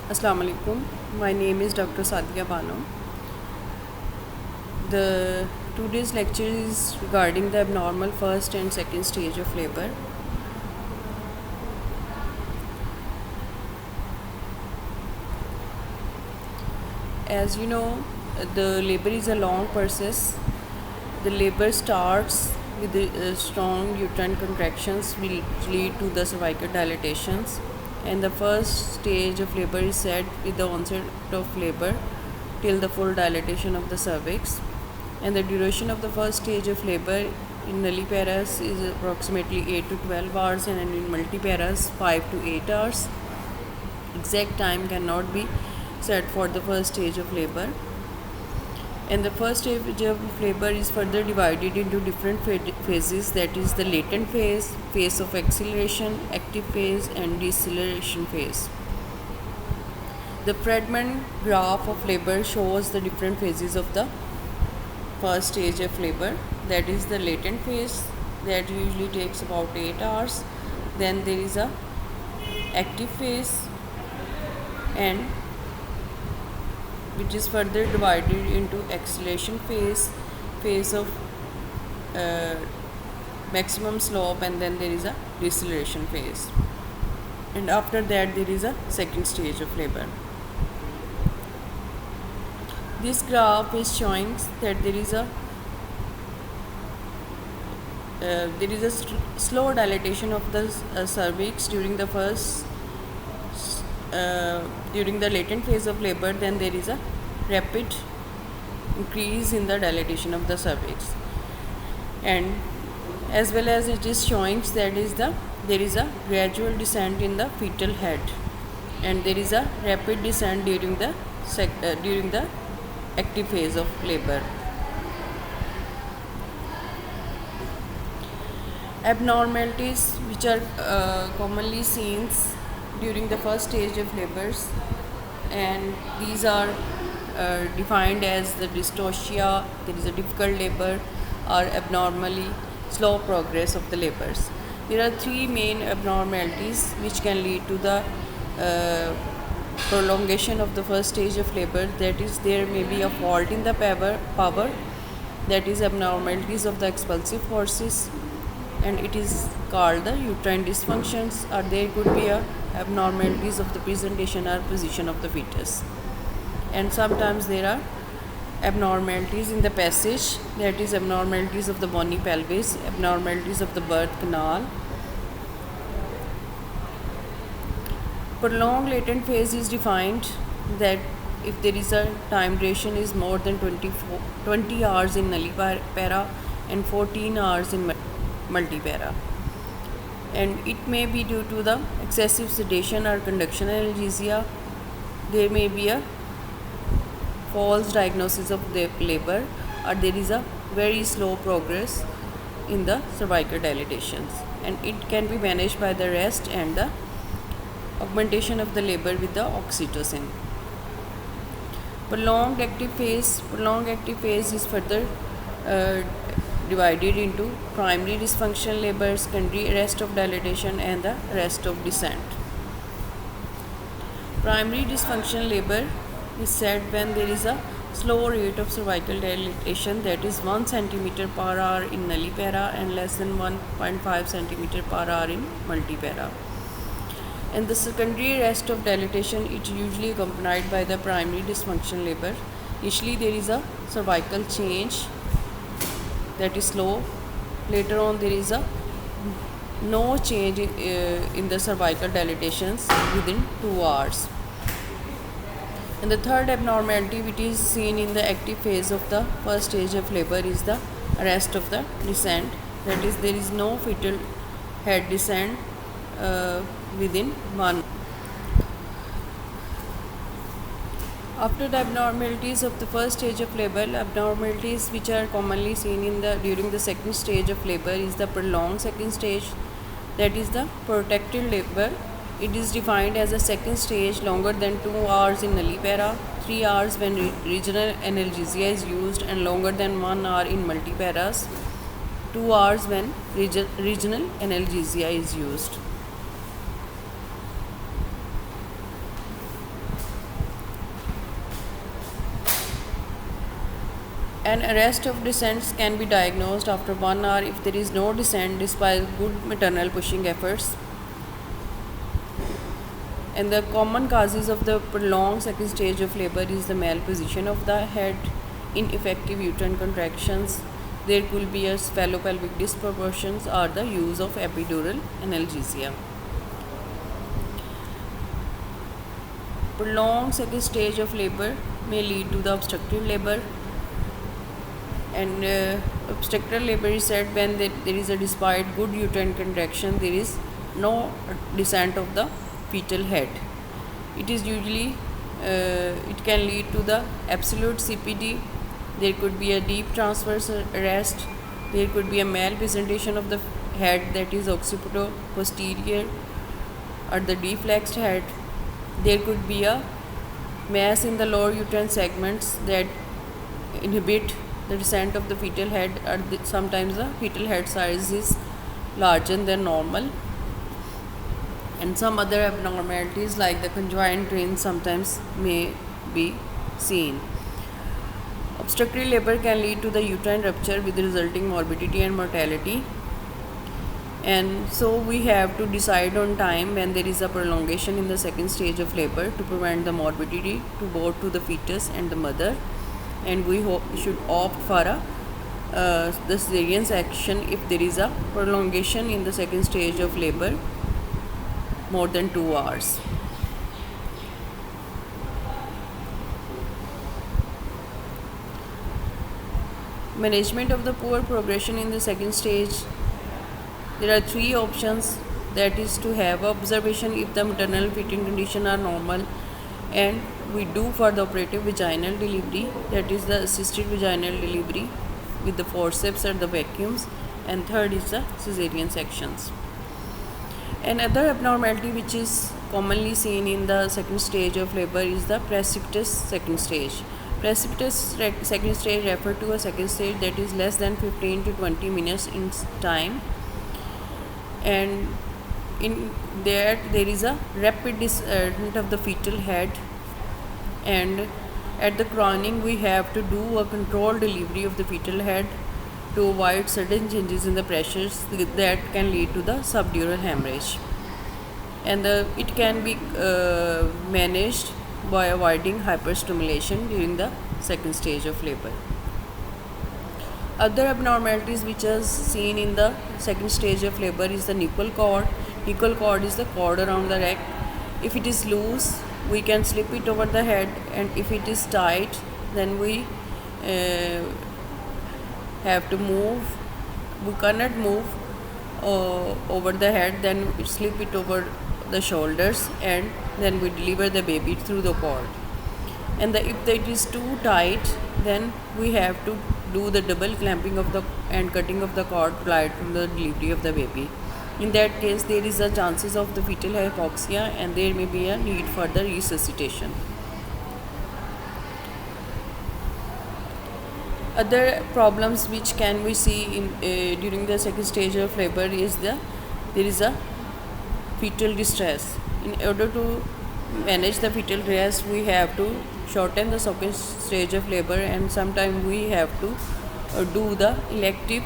Assalamu alaikum. My name is Dr. Sadia Bano. The today's lecture is regarding the abnormal first and second stage of labor. As you know, the labor is a long process. The labor starts with the strong uterine contractions will lead to the cervical dilatations, and the first stage of labor is said with the onset of labor till the full dilatation of the cervix, and the duration of the first stage of labor in nulliparous is approximately 8 to 12 hours, and in multiparous 5 to 8 hours. Exact time cannot be set for the first stage of labor. And the first stage of labor is further divided into different phases, that is the latent phase, phase of acceleration, active phase, and deceleration phase. The Friedman graph of labor shows the different phases of the first stage of labor, that is the latent phase, that usually takes about 8 hours. Then there is a active phase, and which is further divided into acceleration phase, phase of maximum slope, and then there is a deceleration phase, and after that there is a second stage of labor. This graph is showing that there is a slow dilatation of the cervix during the first during the latent phase of labor. Then there is a rapid increase in the dilatation of the cervix, and as well as it is showing that there is a gradual descent in the fetal head, and there is a rapid descent during the active phase of labor. Abnormalities which are commonly seen during the first stage of labors, and these are defined as the dystocia, there is a difficult labor, or abnormally slow progress of the labors. There are three main abnormalities which can lead to the prolongation of the first stage of labor, that is there may be a fault in the power, that is abnormalities of the expulsive forces, and it is called the uterine dysfunctions, or there could be abnormalities of the presentation or position of the fetus, and sometimes there are abnormalities in the passage, that is abnormalities of the bony pelvis, abnormalities of the birth canal. Prolonged latent phase is defined that if there is a time duration is more than 20 hours in nullipara and 14 hours in multipara, and it may be due to the excessive sedation or conduction analgesia. There may be a false diagnosis of the labor, or there is a very slow progress in the cervical dilatations, and it can be managed by the rest and the augmentation of the labor with the oxytocin. Prolonged active phase is further divided into primary dysfunctional labor, secondary arrest of dilatation, and the arrest of descent. Primary dysfunctional labor is said when there is a slow rate of cervical dilatation, that is 1 centimeter per hour in nullipara and less than 1.5 centimeter per hour in multipara. And the secondary arrest of dilatation, it usually accompanied by the primary dysfunctional labor. Initially there is a cervical change that is slow. Later on there is a no change in the cervical dilatations within 2 hours. And the third abnormality which is seen in the active phase of the first stage of labor is the arrest of the descent, that is there is no fetal head descent within 1. After the abnormalities of the first stage of labor, abnormalities which are commonly seen during the second stage of labor is the prolonged second stage, that is the protracted labor. It is defined as a second stage longer than 2 hours in nullipara, 3 hours when regional analgesia is used, and longer than 1 hour in multiparas, 2 hours when regional analgesia is used. An arrest of descent can be diagnosed after 1 hour if there is no descent despite good maternal pushing efforts. And the common causes of the prolonged second stage of labor is the malposition of the head, ineffective uterine contractions. There could be a sphalopelvic disproportions or the use of epidural analgesia. Prolonged second stage of labor may lead to the obstructive labor, and obstructive labor is said when there is a despite good uterine contraction there is no descent of the fetal head. It is usually it can lead to the absolute CPD. There could be a deep transverse arrest. There could be a malpresentation of the head, that is occipito-posterior or the deflexed head. There could be a mass in the lower uterine segments that inhibit the descent of the fetal head, or sometimes the fetal head size is larger than normal. And some other abnormalities like the conjoined twins sometimes may be seen. Obstructive labor can lead to the uterine rupture with resulting morbidity and mortality. And so we have to decide on time when there is a prolongation in the second stage of labor to prevent the morbidity to both to the fetus and the mother. And we should opt for the cesarean section if there is a prolongation in the second stage of labor more than 2 hours. Management of the poor progression in the second stage. There are 3 options, that is to have observation if the maternal feeding condition are normal, and we do for the operative vaginal delivery, that is the assisted vaginal delivery with the forceps or the vacuums, and third is the cesarean sections. Another abnormality which is commonly seen in the second stage of labor is the precipitous second stage. Precipitous second stage refer to a second stage that is less than 15 to 20 minutes in time, and in that there is a rapid descent of the fetal head, and at the crowning we have to do a controlled delivery of the fetal head to avoid sudden changes in the pressures that can lead to the subdural hemorrhage. And it can be managed by avoiding hyperstimulation during the second stage of labor. Other abnormalities which are seen in the second stage of labor is the nuchal cord. Nuchal cord is the cord around the neck. If it is loose, we can slip it over the head, and if it is tight, then we have to move. We cannot move over the head, then we slip it over the shoulders, and then we deliver the baby through the cord. And if it is too tight, then we have to do the double clamping of the and cutting of the cord prior to the delivery of the baby. In that case, there is a chances of the fetal hypoxia, and there may be a need for the resuscitation. Other problems which can we see in during the second stage of labor is there is a fetal distress. In order to manage the fetal distress, we have to shorten the second stage of labor, and sometimes we have to do the elective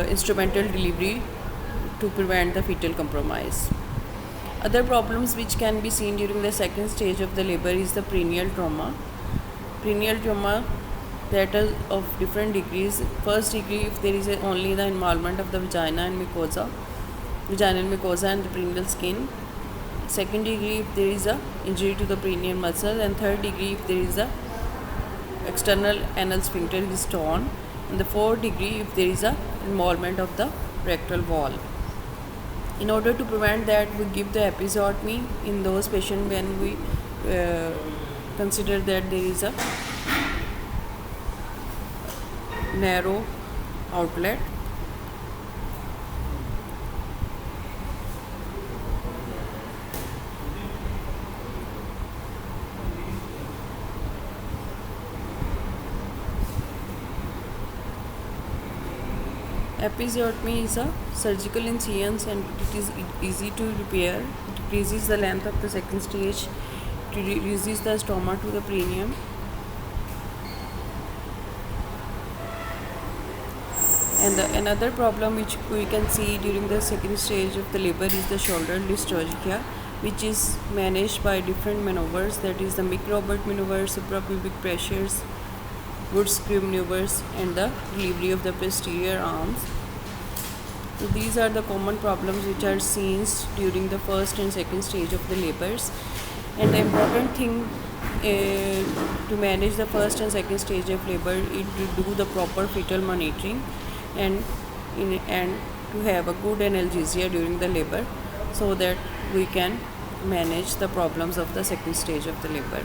instrumental delivery to prevent the fetal compromise. Other problems which can be seen during the second stage of the labor is the perineal trauma. Perineal trauma that is of different degrees. First degree, if there is only the involvement of the vaginal mucosa and the perineal skin. Second degree, if there is a injury to the perineal muscle, and third degree, if there is a external anal sphincter is torn, and the fourth degree, if there is a involvement of the rectal wall. In order to prevent that, we give the episiotomy in those patients when we consider that there is a narrow outlet. Episiotomy is a surgical incision, and it is easy to repair. It decreases the length of the second stage. It reduces the stoma to the perineum. And another problem which we can see during the second stage of the labor is the shoulder dystocia, which is managed by different maneuvers, that is the Mick-Robert maneuver, suprapubic pressures, wood screw maneuvers, and the delivery of the posterior arms. So these are the common problems which are seen during the first and second stage of the labors. And the important thing to manage the first and second stage of labor is to do the proper fetal monitoring and to have a good analgesia during the labor, so that we can manage the problems of the second stage of the labor.